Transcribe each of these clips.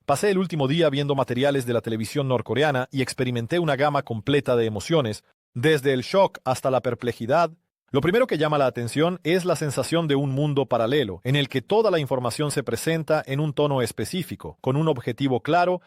Pasé el último día viendo materiales de la televisión norcoreana y experimenté una gama completa de emociones, desde el shock hasta la perplejidad. Lo primero que llama la atención es la sensación de un mundo paralelo, en el que toda la información se presenta en un tono específico, con un objetivo claro.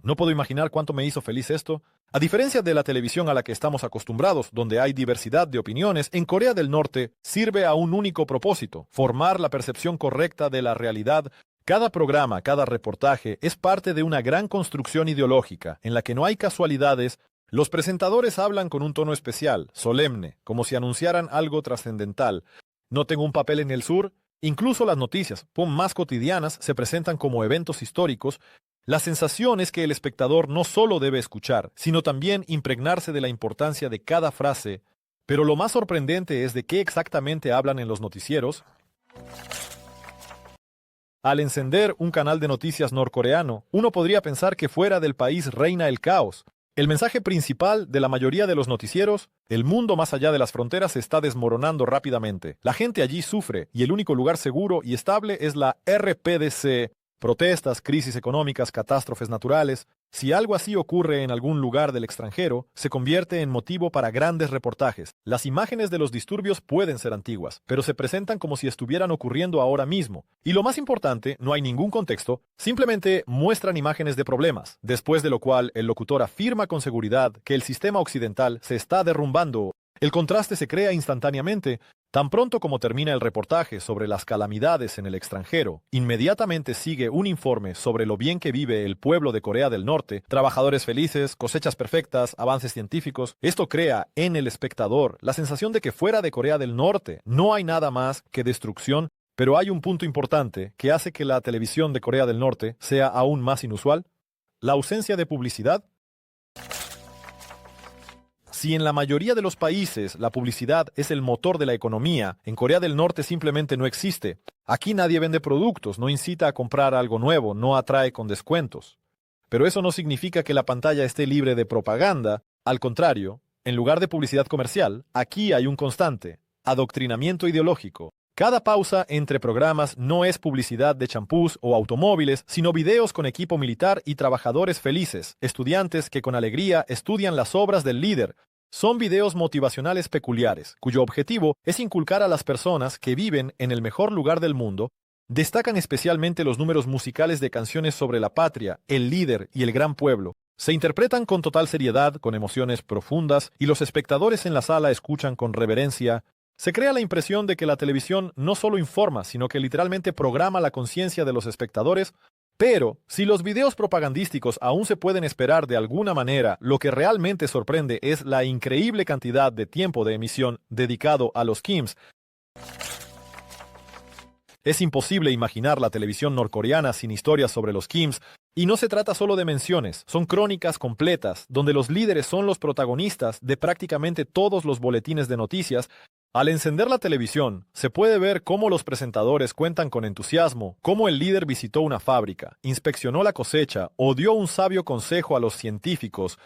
No puedo imaginar cuánto me hizo feliz esto. A diferencia de la televisión a la que estamos acostumbrados, donde hay diversidad de opiniones, en Corea del Norte sirve a un único propósito: formar la percepción correcta de la realidad. Cada programa, cada reportaje es parte de una gran construcción ideológica, en la que no hay casualidades. Los presentadores hablan con un tono especial, solemne, como si anunciaran algo trascendental. No tengo un papel en el sur. Incluso las noticias, más cotidianas, se presentan como eventos históricos. La sensación es que el espectador no solo debe escuchar, sino también impregnarse de la importancia de cada frase. Pero lo más sorprendente es de qué exactamente hablan en los noticieros. Al encender un canal de noticias norcoreano, uno podría pensar que fuera del país reina el caos. El mensaje principal de la mayoría de los noticieros: el mundo más allá de las fronteras se está desmoronando rápidamente. La gente allí sufre y el único lugar seguro y estable es la RPDC. Protestas, crisis económicas, catástrofes naturales. Si algo así ocurre en algún lugar del extranjero, se convierte en motivo para grandes reportajes. Las imágenes de los disturbios pueden ser antiguas, pero se presentan como si estuvieran ocurriendo ahora mismo. Y lo más importante, no hay ningún contexto, simplemente muestran imágenes de problemas, después de lo cual el locutor afirma con seguridad que el sistema occidental se está derrumbando. El contraste se crea instantáneamente. Tan pronto como termina el reportaje sobre las calamidades en el extranjero, inmediatamente sigue un informe sobre lo bien que vive el pueblo de Corea del Norte: trabajadores felices, cosechas perfectas, avances científicos. Esto crea en el espectador la sensación de que fuera de Corea del Norte no hay nada más que destrucción. Pero hay un punto importante que hace que la televisión de Corea del Norte sea aún más inusual: la ausencia de publicidad. Si en la mayoría de los países la publicidad es el motor de la economía, en Corea del Norte simplemente no existe. Aquí nadie vende productos, no incita a comprar algo nuevo, no atrae con descuentos. Pero eso no significa que la pantalla esté libre de propaganda. Al contrario, en lugar de publicidad comercial, aquí hay un constante adoctrinamiento ideológico. Cada pausa entre programas no es publicidad de champús o automóviles, sino videos con equipo militar y trabajadores felices, estudiantes que con alegría estudian las obras del líder. Son videos motivacionales peculiares, cuyo objetivo es inculcar a las personas que viven en el mejor lugar del mundo. Destacan especialmente los números musicales de canciones sobre la patria, el líder y el gran pueblo. Se interpretan con total seriedad, con emociones profundas, y los espectadores en la sala escuchan con reverencia. Se crea la impresión de que la televisión no solo informa, sino que literalmente programa la conciencia de los espectadores. Pero, si los videos propagandísticos aún se pueden esperar de alguna manera, lo que realmente sorprende es la increíble cantidad de tiempo de emisión dedicado a los Kims. Es imposible imaginar la televisión norcoreana sin historias sobre los Kims, y no se trata solo de menciones, son crónicas completas, donde los líderes son los protagonistas de prácticamente todos los boletines de noticias. Al encender la televisión, se puede ver cómo los presentadores cuentan con entusiasmo, cómo el líder visitó una fábrica, inspeccionó la cosecha o dio un sabio consejo a los científicos.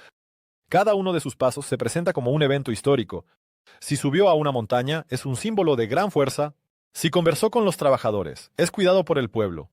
Cada uno de sus pasos se presenta como un evento histórico. Si subió a una montaña, es un símbolo de gran fuerza. Si conversó con los trabajadores, es cuidado por el pueblo.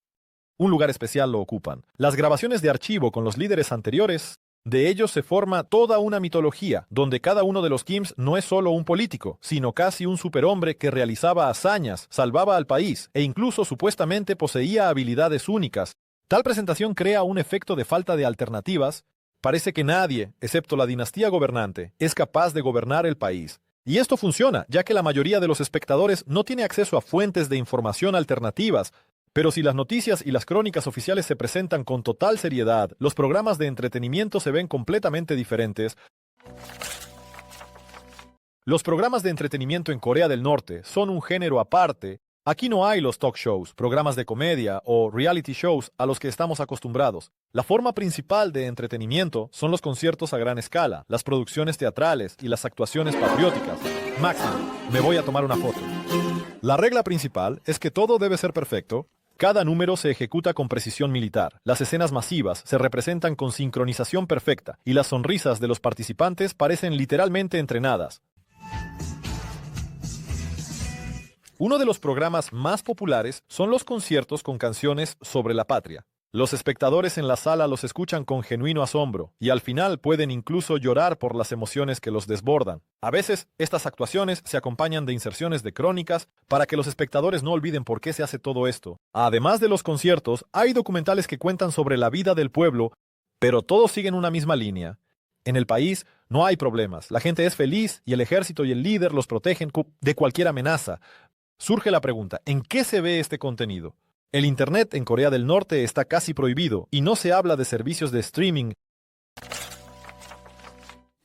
Un lugar especial lo ocupan. Las grabaciones de archivo con los líderes anteriores, de ellos se forma toda una mitología, donde cada uno de los Kims no es solo un político, sino casi un superhombre que realizaba hazañas, salvaba al país e incluso supuestamente poseía habilidades únicas. Tal presentación crea un efecto de falta de alternativas. Parece que nadie, excepto la dinastía gobernante, es capaz de gobernar el país. Y esto funciona, ya que la mayoría de los espectadores no tiene acceso a fuentes de información alternativas. Pero si las noticias y las crónicas oficiales se presentan con total seriedad, los programas de entretenimiento se ven completamente diferentes. Los programas de entretenimiento en Corea del Norte son un género aparte. Aquí no hay los talk shows, programas de comedia o reality shows a los que estamos acostumbrados. La forma principal de entretenimiento son los conciertos a gran escala, las producciones teatrales y las actuaciones patrióticas. Máximo, me voy a tomar una foto. La regla principal es que todo debe ser perfecto. Cada número se ejecuta con precisión militar. Las escenas masivas se representan con sincronización perfecta y las sonrisas de los participantes parecen literalmente entrenadas. Uno de los programas más populares son los conciertos con canciones sobre la patria. Los espectadores en la sala los escuchan con genuino asombro y al final pueden incluso llorar por las emociones que los desbordan. A veces, estas actuaciones se acompañan de inserciones de crónicas para que los espectadores no olviden por qué se hace todo esto. Además de los conciertos, hay documentales que cuentan sobre la vida del pueblo, pero todos siguen una misma línea. En el país no hay problemas, la gente es feliz y el ejército y el líder los protegen de cualquier amenaza. Surge la pregunta, ¿en qué se ve este contenido? El Internet en Corea del Norte está casi prohibido y no se habla de servicios de streaming.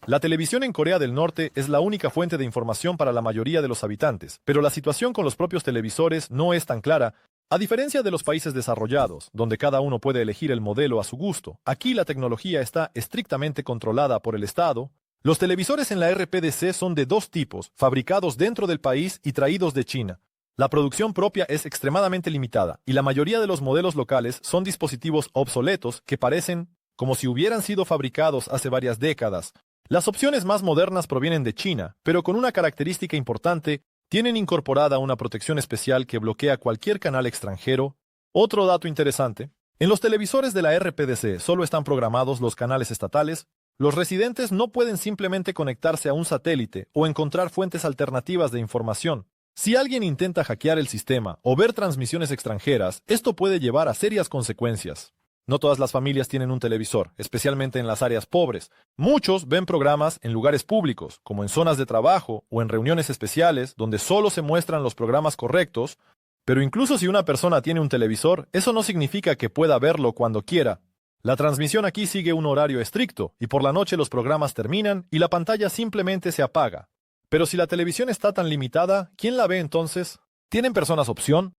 La televisión en Corea del Norte es la única fuente de información para la mayoría de los habitantes, pero la situación con los propios televisores no es tan clara, a diferencia de los países desarrollados, donde cada uno puede elegir el modelo a su gusto. Aquí la tecnología está estrictamente controlada por el Estado. Los televisores en la RPDC son de dos tipos, fabricados dentro del país y traídos de China. La producción propia es extremadamente limitada y la mayoría de los modelos locales son dispositivos obsoletos que parecen como si hubieran sido fabricados hace varias décadas. Las opciones más modernas provienen de China, pero con una característica importante, tienen incorporada una protección especial que bloquea cualquier canal extranjero. Otro dato interesante, en los televisores de la RPDC solo están programados los canales estatales. Los residentes no pueden simplemente conectarse a un satélite o encontrar fuentes alternativas de información. Si alguien intenta hackear el sistema o ver transmisiones extranjeras, esto puede llevar a serias consecuencias. No todas las familias tienen un televisor, especialmente en las áreas pobres. Muchos ven programas en lugares públicos, como en zonas de trabajo o en reuniones especiales, donde solo se muestran los programas correctos, pero incluso si una persona tiene un televisor, eso no significa que pueda verlo cuando quiera. La transmisión aquí sigue un horario estricto, y por la noche los programas terminan y la pantalla simplemente se apaga. Pero si la televisión está tan limitada, ¿quién la ve entonces? ¿Tienen personas opción?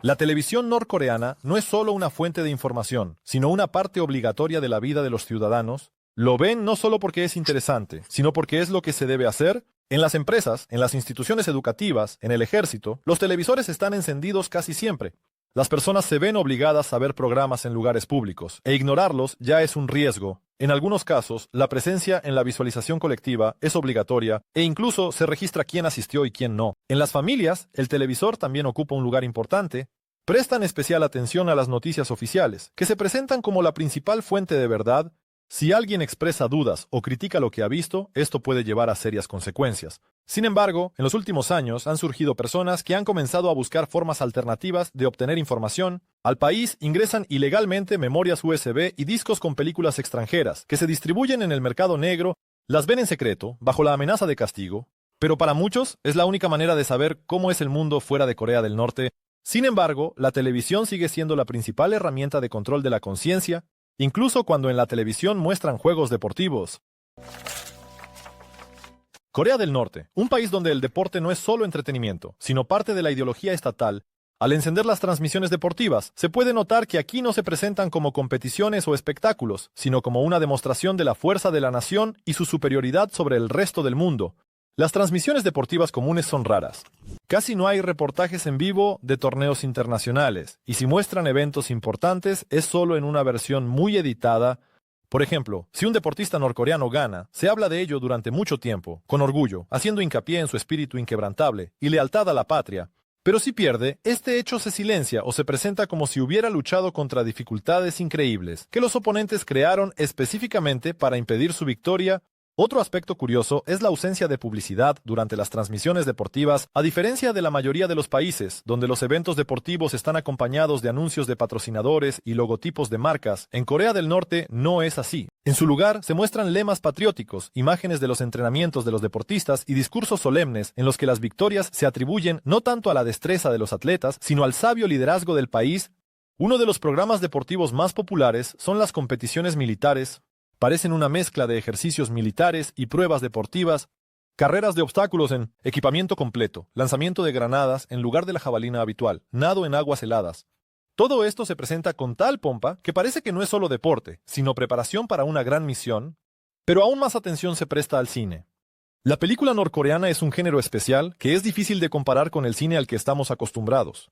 La televisión norcoreana no es solo una fuente de información, sino una parte obligatoria de la vida de los ciudadanos. Lo ven no solo porque es interesante, sino porque es lo que se debe hacer. En las empresas, en las instituciones educativas, en el ejército, los televisores están encendidos casi siempre. Las personas se ven obligadas a ver programas en lugares públicos, e ignorarlos ya es un riesgo. En algunos casos, la presencia en la visualización colectiva es obligatoria e incluso se registra quién asistió y quién no. En las familias, el televisor también ocupa un lugar importante. Prestan especial atención a las noticias oficiales, que se presentan como la principal fuente de verdad. Si alguien expresa dudas o critica lo que ha visto, esto puede llevar a serias consecuencias. Sin embargo, en los últimos años han surgido personas que han comenzado a buscar formas alternativas de obtener información. Al país ingresan ilegalmente memorias USB y discos con películas extranjeras, que se distribuyen en el mercado negro, las ven en secreto, bajo la amenaza de castigo. Pero para muchos es la única manera de saber cómo es el mundo fuera de Corea del Norte. Sin embargo, la televisión sigue siendo la principal herramienta de control de la conciencia, incluso cuando en la televisión muestran juegos deportivos. Corea del Norte, un país donde el deporte no es solo entretenimiento, sino parte de la ideología estatal. Al encender las transmisiones deportivas, se puede notar que aquí no se presentan como competiciones o espectáculos, sino como una demostración de la fuerza de la nación y su superioridad sobre el resto del mundo. Las transmisiones deportivas comunes son raras. Casi no hay reportajes en vivo de torneos internacionales, y si muestran eventos importantes es solo en una versión muy editada. Por ejemplo, si un deportista norcoreano gana, se habla de ello durante mucho tiempo, con orgullo, haciendo hincapié en su espíritu inquebrantable y lealtad a la patria. Pero si pierde, este hecho se silencia o se presenta como si hubiera luchado contra dificultades increíbles, que los oponentes crearon específicamente para impedir su victoria. Otro aspecto curioso es la ausencia de publicidad durante las transmisiones deportivas, a diferencia de la mayoría de los países, donde los eventos deportivos están acompañados de anuncios de patrocinadores y logotipos de marcas. En Corea del Norte no es así. En su lugar, se muestran lemas patrióticos, imágenes de los entrenamientos de los deportistas y discursos solemnes en los que las victorias se atribuyen no tanto a la destreza de los atletas, sino al sabio liderazgo del país. Uno de los programas deportivos más populares son las competiciones militares. Parecen una mezcla de ejercicios militares y pruebas deportivas, carreras de obstáculos en equipamiento completo, lanzamiento de granadas en lugar de la jabalina habitual, nado en aguas heladas. Todo esto se presenta con tal pompa que parece que no es solo deporte, sino preparación para una gran misión, pero aún más atención se presta al cine. La película norcoreana es un género especial que es difícil de comparar con el cine al que estamos acostumbrados.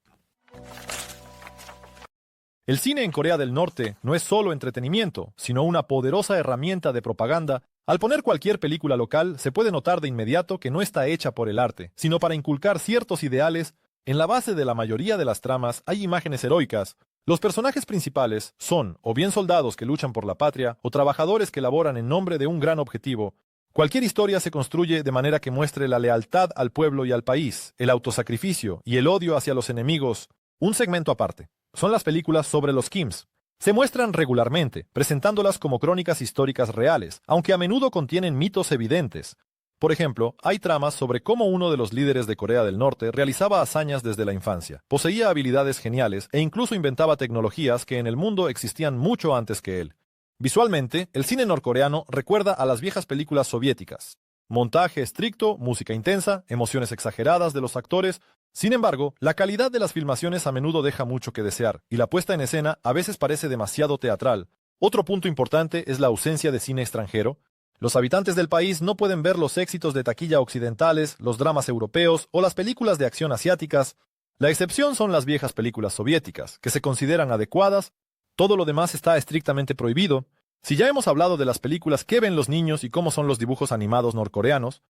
El cine en Corea del Norte no es solo entretenimiento, sino una poderosa herramienta de propaganda. Al poner cualquier película local, se puede notar de inmediato que no está hecha por el arte, sino para inculcar ciertos ideales. En la base de la mayoría de las tramas hay imágenes heroicas. Los personajes principales son o bien soldados que luchan por la patria o trabajadores que laboran en nombre de un gran objetivo. Cualquier historia se construye de manera que muestre la lealtad al pueblo y al país, el autosacrificio y el odio hacia los enemigos. Un segmento aparte son las películas sobre los Kims. Se muestran regularmente, presentándolas como crónicas históricas reales, aunque a menudo contienen mitos evidentes. Por ejemplo, hay tramas sobre cómo uno de los líderes de Corea del Norte realizaba hazañas desde la infancia, poseía habilidades geniales e incluso inventaba tecnologías que en el mundo existían mucho antes que él. Visualmente, el cine norcoreano recuerda a las viejas películas soviéticas. Montaje estricto, música intensa, emociones exageradas de los actores. Sin embargo, la calidad de las filmaciones a menudo deja mucho que desear, y la puesta en escena a veces parece demasiado teatral. Otro punto importante es la ausencia de cine extranjero. Los habitantes del país no pueden ver los éxitos de taquilla occidentales, los dramas europeos o las películas de acción asiáticas. La excepción son las viejas películas soviéticas, que se consideran adecuadas. Todo lo demás está estrictamente prohibido. Si ya hemos hablado de las películas que ven los niños y cómo son los dibujos animados norcoreanos,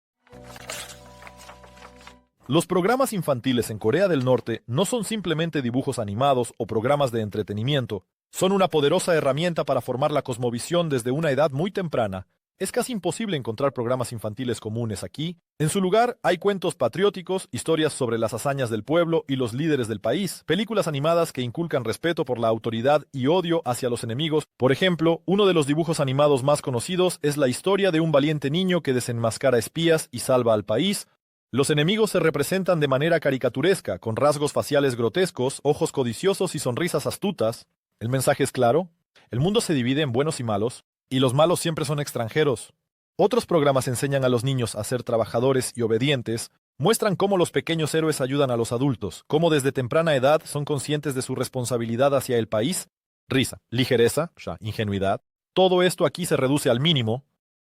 los programas infantiles en Corea del Norte no son simplemente dibujos animados o programas de entretenimiento, son una poderosa herramienta para formar la cosmovisión desde una edad muy temprana. Es casi imposible encontrar programas infantiles comunes aquí. En su lugar, hay cuentos patrióticos, historias sobre las hazañas del pueblo y los líderes del país, películas animadas que inculcan respeto por la autoridad y odio hacia los enemigos. Por ejemplo, uno de los dibujos animados más conocidos es la historia de un valiente niño que desenmascara espías y salva al país. Los enemigos se representan de manera caricaturesca, con rasgos faciales grotescos, ojos codiciosos y sonrisas astutas. El mensaje es claro: el mundo se divide en buenos y malos, y los malos siempre son extranjeros. Otros programas enseñan a los niños a ser trabajadores y obedientes, muestran cómo los pequeños héroes ayudan a los adultos, cómo desde temprana edad son conscientes de su responsabilidad hacia el país. Risa, ligereza, ingenuidad. Todo esto aquí se reduce al mínimo.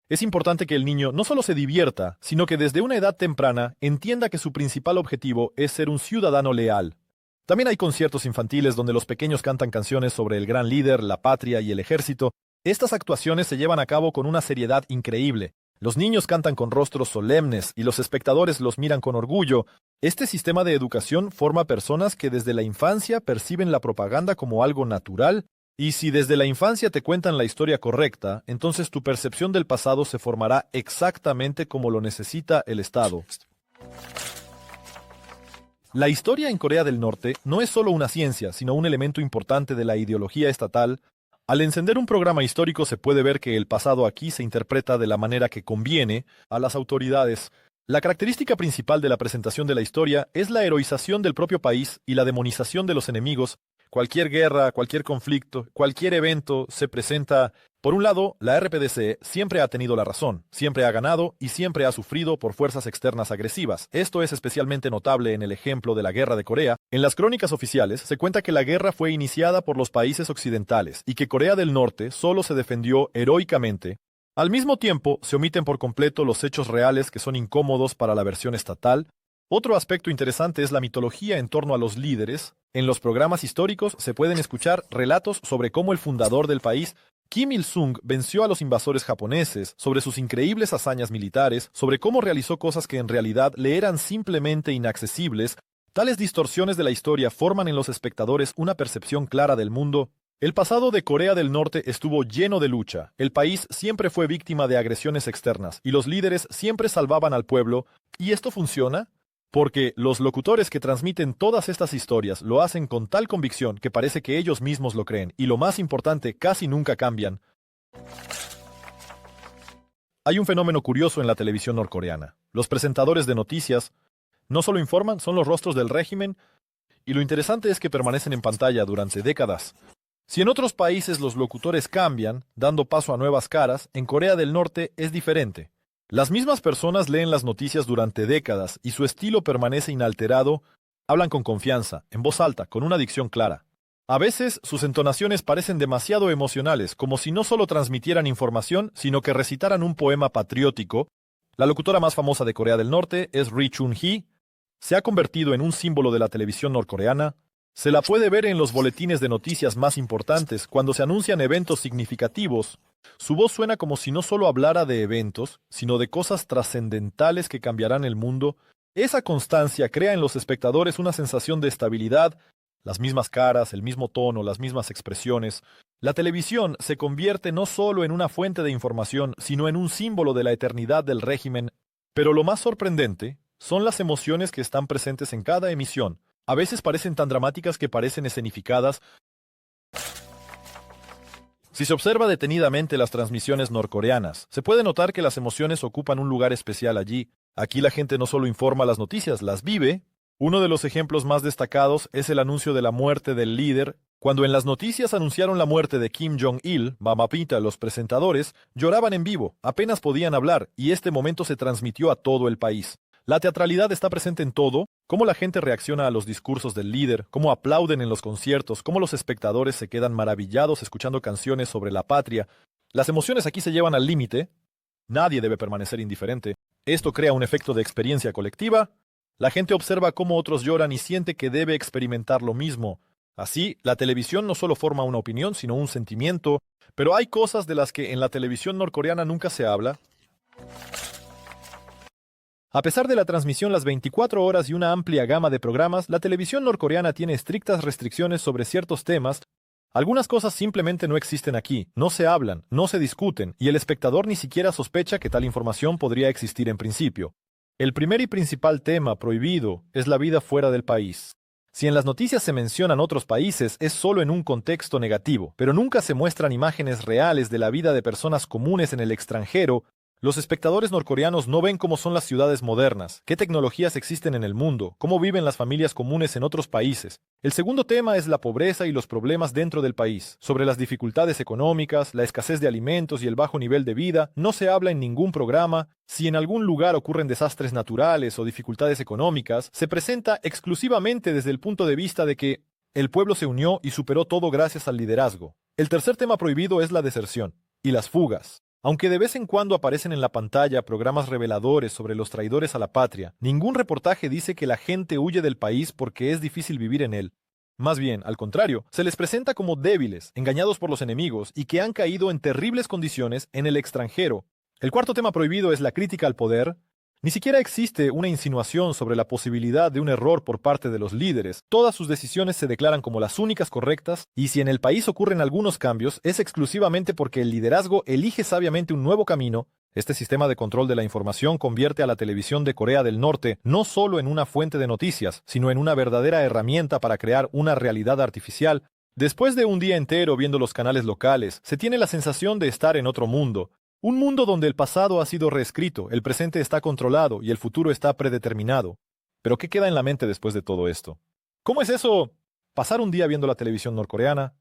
Es importante que el niño no solo se divierta, sino que desde una edad temprana entienda que su principal objetivo es ser un ciudadano leal. También hay conciertos infantiles donde los pequeños cantan canciones sobre el gran líder, la patria y el ejército. Estas actuaciones se llevan a cabo con una seriedad increíble. Los niños cantan con rostros solemnes y los espectadores los miran con orgullo. Este sistema de educación forma personas que desde la infancia perciben la propaganda como algo natural, y si desde la infancia te cuentan la historia correcta, entonces tu percepción del pasado se formará exactamente como lo necesita el Estado. La historia en Corea del Norte no es solo una ciencia, sino un elemento importante de la ideología estatal. Al encender un programa histórico se puede ver que el pasado aquí se interpreta de la manera que conviene a las autoridades. La característica principal de la presentación de la historia es la heroización del propio país y la demonización de los enemigos. Cualquier guerra, cualquier conflicto, cualquier evento se presenta. Por un lado, la RPDC siempre ha tenido la razón, siempre ha ganado y siempre ha sufrido por fuerzas externas agresivas. Esto es especialmente notable en el ejemplo de la Guerra de Corea. En las crónicas oficiales se cuenta que la guerra fue iniciada por los países occidentales y que Corea del Norte solo se defendió heroicamente. Al mismo tiempo, se omiten por completo los hechos reales que son incómodos para la versión estatal. Otro aspecto interesante es la mitología en torno a los líderes. En los programas históricos se pueden escuchar relatos sobre cómo el fundador del país, Kim Il-sung, venció a los invasores japoneses, sobre sus increíbles hazañas militares, sobre cómo realizó cosas que en realidad le eran simplemente inaccesibles. Tales distorsiones de la historia forman en los espectadores una percepción clara del mundo. El pasado de Corea del Norte estuvo lleno de lucha. El país siempre fue víctima de agresiones externas y los líderes siempre salvaban al pueblo. ¿Y esto funciona? Porque los locutores que transmiten todas estas historias lo hacen con tal convicción que parece que ellos mismos lo creen, y lo más importante, casi nunca cambian. Hay un fenómeno curioso en la televisión norcoreana. Los presentadores de noticias no solo informan, son los rostros del régimen, y lo interesante es que permanecen en pantalla durante décadas. Si en otros países los locutores cambian, dando paso a nuevas caras, en Corea del Norte es diferente. Las mismas personas leen las noticias durante décadas y su estilo permanece inalterado. Hablan con confianza, en voz alta, con una dicción clara. A veces sus entonaciones parecen demasiado emocionales, como si no solo transmitieran información, sino que recitaran un poema patriótico. La locutora más famosa de Corea del Norte es Ri Chun-hee. Se ha convertido en un símbolo de la televisión norcoreana. Se la puede ver en los boletines de noticias más importantes, cuando se anuncian eventos significativos. Su voz suena como si no solo hablara de eventos, sino de cosas trascendentales que cambiarán el mundo. Esa constancia crea en los espectadores una sensación de estabilidad, las mismas caras, el mismo tono, las mismas expresiones. La televisión se convierte no solo en una fuente de información, sino en un símbolo de la eternidad del régimen. Pero lo más sorprendente son las emociones que están presentes en cada emisión. A veces parecen tan dramáticas que parecen escenificadas. Si se observa detenidamente las transmisiones norcoreanas, se puede notar que las emociones ocupan un lugar especial allí. Aquí la gente no solo informa las noticias, las vive. Uno de los ejemplos más destacados es el anuncio de la muerte del líder. Cuando en las noticias anunciaron la muerte de Kim Jong-il, Mamapita, los presentadores lloraban en vivo, apenas podían hablar, y este momento se transmitió a todo el país. La teatralidad está presente en todo, cómo la gente reacciona a los discursos del líder, cómo aplauden en los conciertos, cómo los espectadores se quedan maravillados escuchando canciones sobre la patria. Las emociones aquí se llevan al límite. Nadie debe permanecer indiferente. Esto crea un efecto de experiencia colectiva. La gente observa cómo otros lloran y siente que debe experimentar lo mismo. Así, la televisión no solo forma una opinión, sino un sentimiento. Pero hay cosas de las que en la televisión norcoreana nunca se habla. A pesar de la transmisión las 24 horas y una amplia gama de programas, la televisión norcoreana tiene estrictas restricciones sobre ciertos temas. Algunas cosas simplemente no existen aquí, no se hablan, no se discuten, y el espectador ni siquiera sospecha que tal información podría existir en principio. El primer y principal tema prohibido es la vida fuera del país. Si en las noticias se mencionan otros países, es solo en un contexto negativo, pero nunca se muestran imágenes reales de la vida de personas comunes en el extranjero. Los espectadores norcoreanos no ven cómo son las ciudades modernas, qué tecnologías existen en el mundo, cómo viven las familias comunes en otros países. El segundo tema es la pobreza y los problemas dentro del país. Sobre las dificultades económicas, la escasez de alimentos y el bajo nivel de vida, no se habla en ningún programa. Si en algún lugar ocurren desastres naturales o dificultades económicas, se presenta exclusivamente desde el punto de vista de que el pueblo se unió y superó todo gracias al liderazgo. El tercer tema prohibido es la deserción y las fugas. Aunque de vez en cuando aparecen en la pantalla programas reveladores sobre los traidores a la patria, ningún reportaje dice que la gente huye del país porque es difícil vivir en él. Más bien, al contrario, se les presenta como débiles, engañados por los enemigos y que han caído en terribles condiciones en el extranjero. El cuarto tema prohibido es la crítica al poder. Ni siquiera existe una insinuación sobre la posibilidad de un error por parte de los líderes. Todas sus decisiones se declaran como las únicas correctas, y si en el país ocurren algunos cambios, es exclusivamente porque el liderazgo elige sabiamente un nuevo camino. Este sistema de control de la información convierte a la televisión de Corea del Norte no solo en una fuente de noticias, sino en una verdadera herramienta para crear una realidad artificial. Después de un día entero viendo los canales locales, se tiene la sensación de estar en otro mundo. Un mundo donde el pasado ha sido reescrito, el presente está controlado y el futuro está predeterminado. Pero ¿qué queda en la mente después de todo esto? ¿Cómo es eso? Pasar un día viendo la televisión norcoreana.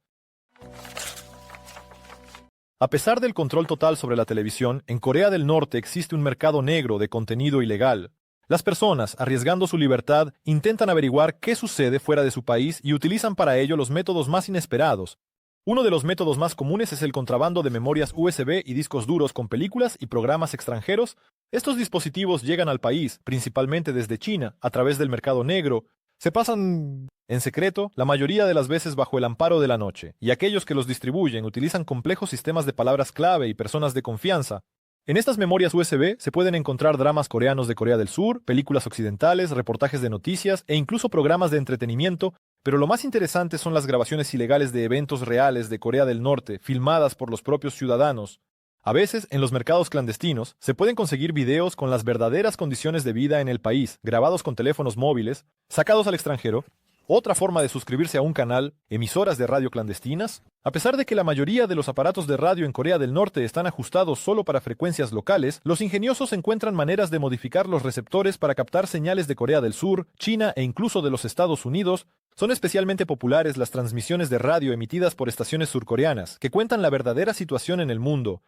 A pesar del control total sobre la televisión, en Corea del Norte existe un mercado negro de contenido ilegal. Las personas, arriesgando su libertad, intentan averiguar qué sucede fuera de su país y utilizan para ello los métodos más inesperados. Uno de los métodos más comunes es el contrabando de memorias USB y discos duros con películas y programas extranjeros. Estos dispositivos llegan al país, principalmente desde China, a través del mercado negro. Se pasan en secreto, la mayoría de las veces bajo el amparo de la noche, y aquellos que los distribuyen utilizan complejos sistemas de palabras clave y personas de confianza. En estas memorias USB se pueden encontrar dramas coreanos de Corea del Sur, películas occidentales, reportajes de noticias e incluso programas de entretenimiento. Pero lo más interesante son las grabaciones ilegales de eventos reales de Corea del Norte, filmadas por los propios ciudadanos. A veces, en los mercados clandestinos, se pueden conseguir videos con las verdaderas condiciones de vida en el país, grabados con teléfonos móviles, sacados al extranjero. Otra forma de suscribirse a un canal, emisoras de radio clandestinas. A pesar de que la mayoría de los aparatos de radio en Corea del Norte están ajustados solo para frecuencias locales, los ingeniosos encuentran maneras de modificar los receptores para captar señales de Corea del Sur, China e incluso de los Estados Unidos. Son especialmente populares las transmisiones de radio emitidas por estaciones surcoreanas, que cuentan la verdadera situación en el mundo.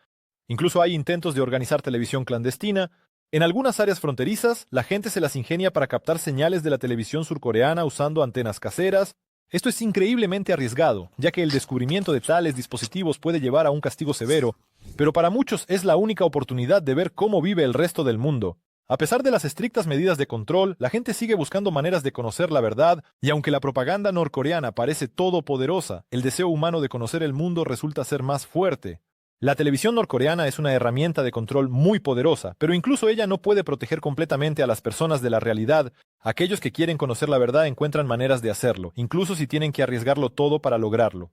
Incluso hay intentos de organizar televisión clandestina. En algunas áreas fronterizas, la gente se las ingenia para captar señales de la televisión surcoreana usando antenas caseras. Esto es increíblemente arriesgado, ya que el descubrimiento de tales dispositivos puede llevar a un castigo severo, pero para muchos es la única oportunidad de ver cómo vive el resto del mundo. A pesar de las estrictas medidas de control, la gente sigue buscando maneras de conocer la verdad, y aunque la propaganda norcoreana parece todopoderosa, el deseo humano de conocer el mundo resulta ser más fuerte. La televisión norcoreana es una herramienta de control muy poderosa, pero incluso ella no puede proteger completamente a las personas de la realidad. Aquellos que quieren conocer la verdad encuentran maneras de hacerlo, incluso si tienen que arriesgarlo todo para lograrlo.